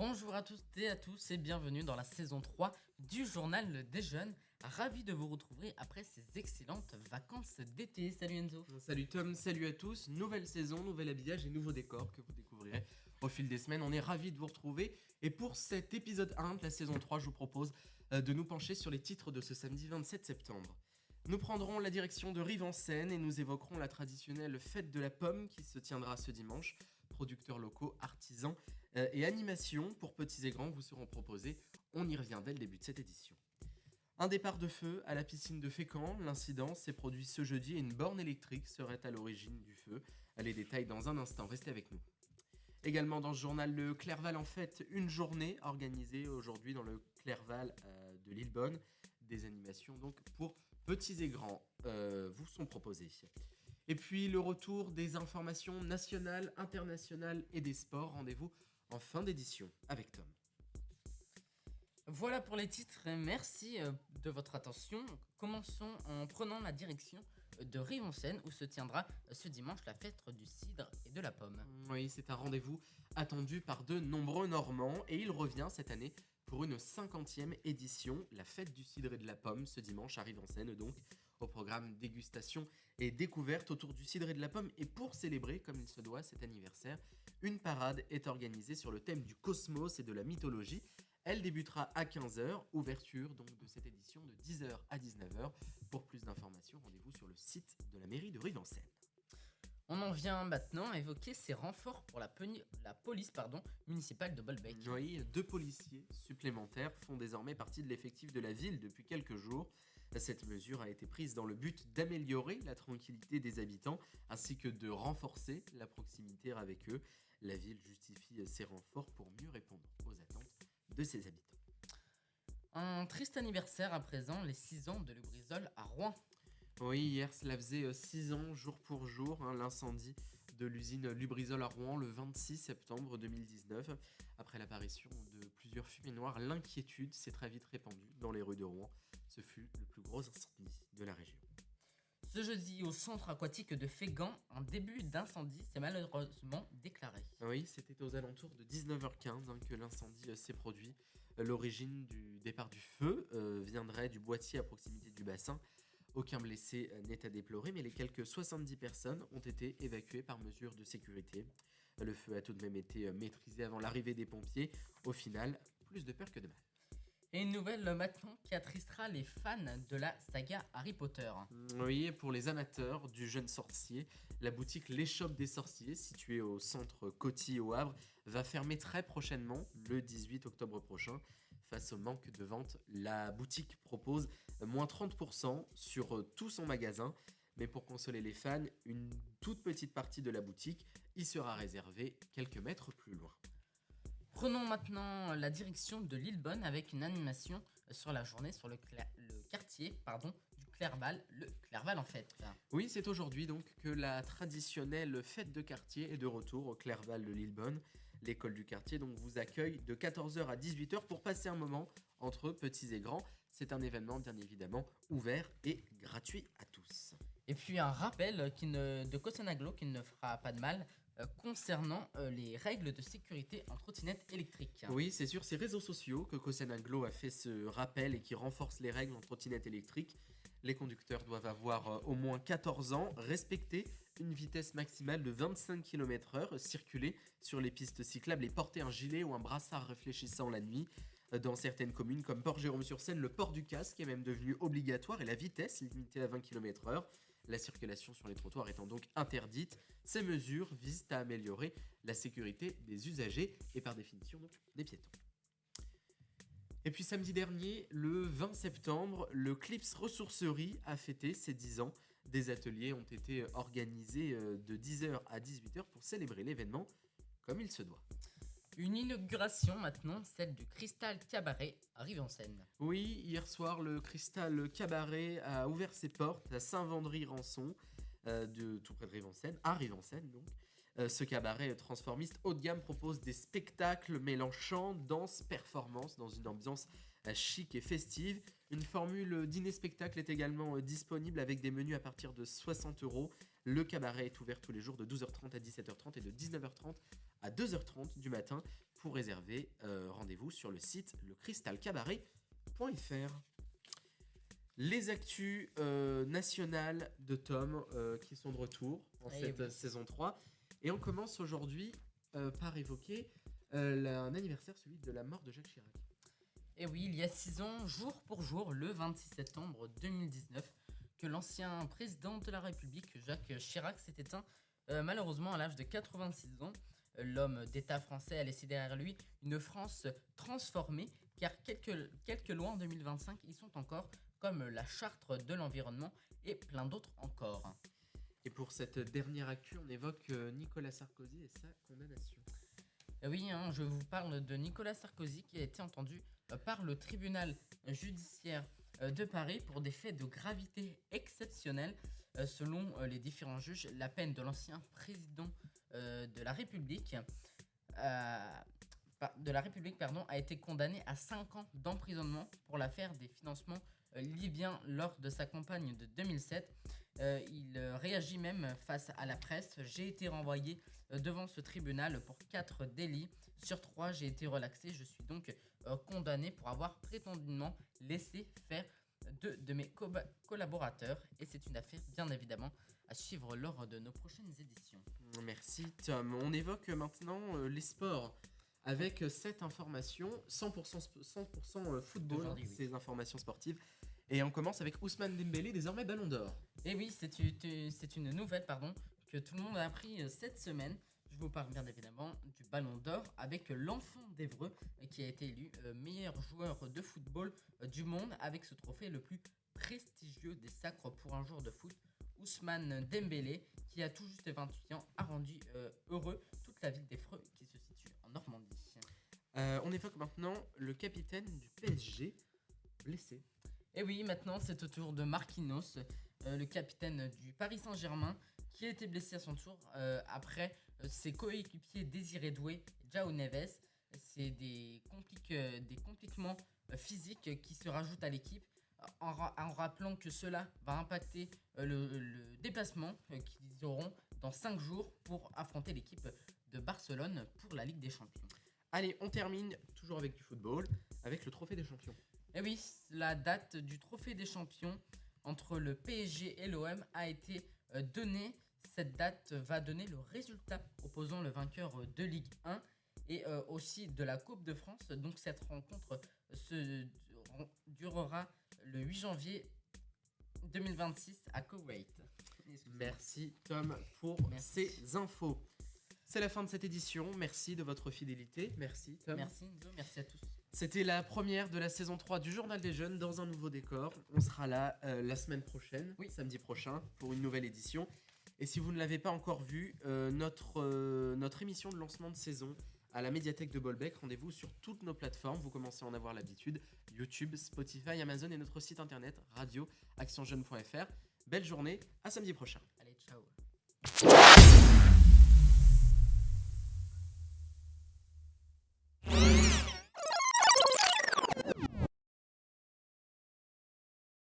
Bonjour à tous et à tous et bienvenue dans la saison 3 du Journal des Jeunes. Ravi de vous retrouver après ces excellentes vacances d'été. Salut Enzo. Salut Tom, salut à tous. Nouvelle saison, nouvel habillage et nouveau décor que vous découvrirez au fil des semaines. On est ravis de vous retrouver. Et pour cet épisode 1 de la saison 3, je vous propose de nous pencher sur les titres de ce samedi 27 septembre. Nous prendrons la direction de Rive-en-Seine et nous évoquerons la traditionnelle fête de la pomme qui se tiendra ce dimanche. Producteurs locaux, artisans et animations pour petits et grands vous seront proposés. On y revient dès le début de cette édition. Un départ de feu à la piscine de Fécamp. L'incident s'est produit ce jeudi et une borne électrique serait à l'origine du feu. Les détails dans un instant, restez avec nous. Également dans ce journal, le Clerval en fête, une journée organisée aujourd'hui dans le Clerval de Lillebonne. Des animations donc pour petits et grands vous sont proposées. Et puis le retour des informations nationales, internationales et des sports. Rendez-vous en fin d'édition avec Tom. Voilà pour les titres, merci de votre attention. Commençons en prenant la direction de Rive-en-Seine où se tiendra ce dimanche la fête du cidre et de la pomme. Oui, c'est un rendez-vous attendu par de nombreux Normands et il revient cette année pour une 50e édition, la fête du cidre et de la pomme, ce dimanche à Rive-en-Seine donc, au programme dégustation et découverte autour du cidre et de la pomme. Et pour célébrer, comme il se doit, cet anniversaire, une parade est organisée sur le thème du cosmos et de la mythologie. Elle débutera à 15h, ouverture donc de cette édition de 10h à 19h. Pour plus d'informations, rendez-vous sur le site de la mairie de Rive-en-Seine. On en vient maintenant à évoquer ces renforts pour la police municipale de Bolbec. Oui, 2 policiers supplémentaires font désormais partie de l'effectif de la ville depuis quelques jours. Cette mesure a été prise dans le but d'améliorer la tranquillité des habitants ainsi que de renforcer la proximité avec eux. La ville justifie ces renforts pour mieux répondre aux attentes de ses habitants. Un triste anniversaire à présent, les 6 ans de Lubrizol à Rouen. Oui, hier, cela faisait 6 ans, jour pour jour, l'incendie de l'usine Lubrizol à Rouen le 26 septembre 2019. Après l'apparition de plusieurs fumées noires, l'inquiétude s'est très vite répandue dans les rues de Rouen. Ce fut le plus gros incendie de la région. Ce jeudi, au centre aquatique de Fécamp, un début d'incendie s'est malheureusement déclaré. Oui, c'était aux alentours de 19h15 que l'incendie s'est produit. L'origine du départ du feu viendrait du boîtier à proximité du bassin. Aucun blessé n'est à déplorer, mais les quelques 70 personnes ont été évacuées par mesure de sécurité. Le feu a tout de même été maîtrisé avant l'arrivée des pompiers. Au final, plus de peur que de mal. Et une nouvelle maintenant qui attristera les fans de la saga Harry Potter. Oui, pour les amateurs du jeune sorcier, la boutique L'Échoppe des Sorciers, située au centre Coty au Havre, va fermer très prochainement, le 18 octobre prochain. Face au manque de vente, la boutique propose moins 30% sur tout son magasin. Mais pour consoler les fans, une toute petite partie de la boutique y sera réservée quelques mètres plus loin. Prenons maintenant la direction de Lillebonne avec une animation sur la journée sur le quartier du Clerval, le Clerval en fête. Oui, c'est aujourd'hui donc que la traditionnelle fête de quartier est de retour au Clerval de Lillebonne. L'école du quartier donc vous accueille de 14h à 18h pour passer un moment entre petits et grands. C'est un événement bien évidemment ouvert et gratuit à tous. Et puis un rappel de Cosenaglo qui ne fera pas de mal concernant les règles de sécurité en trottinette électrique. Oui, c'est sur ses réseaux sociaux que Cosenaglo a fait ce rappel et qui renforce les règles en trottinette électrique. Les conducteurs doivent avoir au moins 14 ans, respecter une vitesse maximale de 25 km/h, circuler sur les pistes cyclables et porter un gilet ou un brassard réfléchissant la nuit. Dans certaines communes comme Port-Jérôme-sur-Seine, le port du casque est même devenu obligatoire et la vitesse limitée à 20 km/h. La circulation sur les trottoirs étant donc interdite, ces mesures visent à améliorer la sécurité des usagers et par définition donc des piétons. Et puis samedi dernier, le 20 septembre, le Clips Ressourcerie a fêté ses 10 ans. Des ateliers ont été organisés de 10h à 18h pour célébrer l'événement comme il se doit. Une inauguration maintenant, celle du Cristal Cabaret à Rive-en-Seine. Oui, hier soir, le Cristal Cabaret a ouvert ses portes à Saint-Vendry-Rançon, tout près de Rive-en-Seine, à Rive-en-Seine donc. Ce cabaret transformiste haut de gamme propose des spectacles mêlant chant, danse, performance dans une ambiance chic et festive. Une formule dîner-spectacle est également disponible avec des menus à partir de 60 euros. Le cabaret est ouvert tous les jours de 12h30 à 17h30 et de 19h30 à 2h30 du matin. Pour réserver, rendez-vous sur le site lecristalcabaret.fr. Les actus nationales de Tom qui sont de retour en cette saison 3. Et on commence aujourd'hui par évoquer un anniversaire, celui de la mort de Jacques Chirac. Et oui, il y a 6 ans, jour pour jour, le 26 septembre 2019, que l'ancien président de la République, Jacques Chirac, s'est éteint malheureusement à l'âge de 86 ans. L'homme d'État français a laissé derrière lui une France transformée, car quelques lois en 2025 y sont encore, comme la charte de l'environnement et plein d'autres encore. Et pour cette dernière actu, on évoque Nicolas Sarkozy et sa condamnation. Oui, je vous parle de Nicolas Sarkozy qui a été entendu par le tribunal judiciaire de Paris pour des faits de gravité exceptionnelle. Selon les différents juges, la peine de l'ancien président de la République a été condamnée à 5 ans d'emprisonnement pour l'affaire des financements libyens lors de sa campagne de 2007. Il réagit même face à la presse. J'ai été renvoyé devant ce tribunal pour 4 délits. Sur 3, j'ai été relaxé. Je suis donc condamné pour avoir prétendument laissé faire deux de mes collaborateurs. Et c'est une affaire, bien évidemment, à suivre lors de nos prochaines éditions. Merci Tom. On évoque maintenant les sports avec cette information 100% football, ces informations sportives. Et on commence avec Ousmane Dembélé, désormais Ballon d'Or. Et oui, c'est une nouvelle que tout le monde a appris cette semaine. Je vous parle bien évidemment du Ballon d'Or avec l'enfant d'Évreux qui a été élu meilleur joueur de football du monde avec ce trophée le plus prestigieux des sacres pour un joueur de foot. Ousmane Dembélé, qui a tout juste 28 ans, a rendu heureux toute la ville d'Évreux qui se situe en Normandie. On évoque maintenant le capitaine du PSG, blessé. Et oui, maintenant c'est au tour de Marquinhos, le capitaine du Paris Saint-Germain, qui a été blessé à son tour après ses coéquipiers Désiré Doué et João Neves. C'est des compliquements physiques qui se rajoutent à l'équipe, en rappelant que cela va impacter le déplacement qu'ils auront dans 5 jours pour affronter l'équipe de Barcelone pour la Ligue des Champions. Allez, on termine toujours avec du football, avec le Trophée des Champions. Et oui, la date du Trophée des Champions entre le PSG et l'OM a été donnée. Cette date va donner le résultat opposant le vainqueur de Ligue 1 et aussi de la Coupe de France. Donc cette rencontre durera le 8 janvier 2026 à Koweït. Merci Tom pour ces infos. C'est la fin de cette édition. Merci de votre fidélité. Merci Tom. Merci Nzo, merci à tous. C'était la première de la saison 3 du Journal des Jeunes dans un nouveau décor. On sera là la semaine prochaine, samedi prochain, pour une nouvelle édition. Et si vous ne l'avez pas encore vu, notre émission de lancement de saison à la médiathèque de Bolbec, rendez-vous sur toutes nos plateformes. Vous commencez à en avoir l'habitude. YouTube, Spotify, Amazon et notre site internet radio actionjeune.fr. Belle journée, à samedi prochain. Allez, ciao.